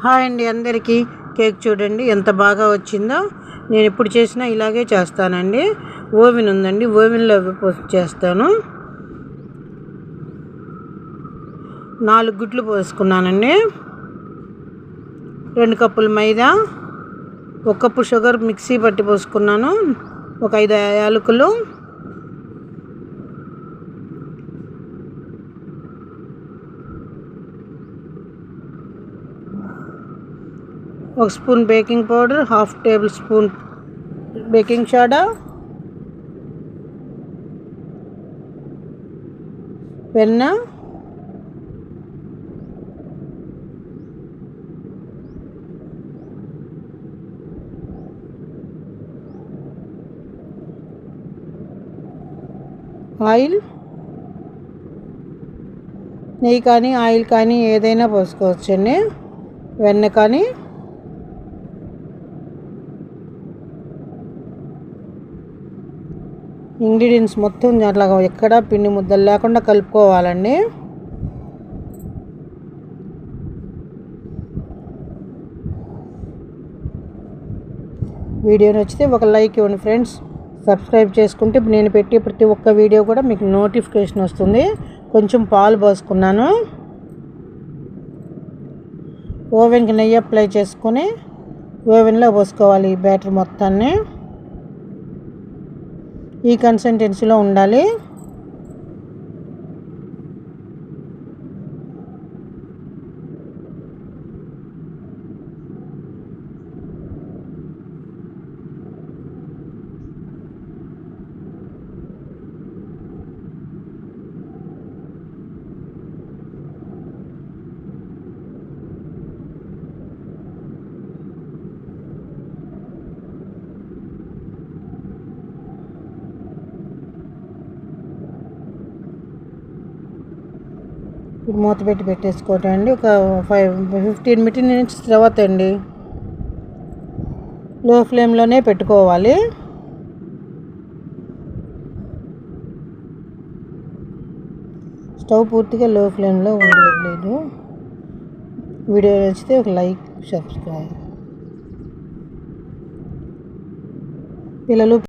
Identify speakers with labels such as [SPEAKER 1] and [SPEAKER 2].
[SPEAKER 1] Hi అండి అందరికీ. Cake చూడండి ఎంత బాగా వచ్చిందో. నేను ఎప్పుడు చేసినా ఇలాగే చేస్తానండి. ఓవెన్ ఉందండి, ఓవెన్లో చేస్తాను. 4 గుడ్లు పోసుకున్నానండి. 2 కప్పులు మైదా, 1 కప్పు షుగర్ మిక్సీ పట్టి పోసుకున్నాను, ఒక 5 యాలకులు, ఒక spoon baking powder, 1/2 table spoon baking soda, వెన్న, ఆయిల్, నెయ్యి కానీ ఆయిల్ కానీ ఏదైనా పోసుకోవచ్చండి, వెన్న కానీ. ఇంగ్రీడియంట్స్ మొత్తం అట్లా ఎక్కడ పిండి ముద్దలు లేకుండా కలుపుకోవాలండి. వీడియో నచ్చితే ఒక లైక్ ఇవ్వండి ఫ్రెండ్స్. సబ్స్క్రైబ్ చేసుకుంటే నేను పెట్టే ప్రతి ఒక్క వీడియో కూడా మీకు నోటిఫికేషన్ వస్తుంది. కొంచెం పాలు పోసుకున్నాను. ఓవెన్కి నెయ్యి అప్లై చేసుకొని ఓవెన్లో పోసుకోవాలి ఈ బ్యాటర్ మొత్తాన్ని. ఈ కన్సిస్టెన్సీలో ఉండాలి. మూత పెట్టి పెట్టేసుకోవటం అండి. ఒక 15 మినిట్స్ తర్వాత అండి లో ఫ్లేమ్లోనే పెట్టుకోవాలి. స్టవ్ పూర్తిగా లో ఫ్లేమ్లో ఉండలేదు. వీడియో నచ్చితే ఒక లైక్, సబ్స్క్రైబ్. పిల్లలు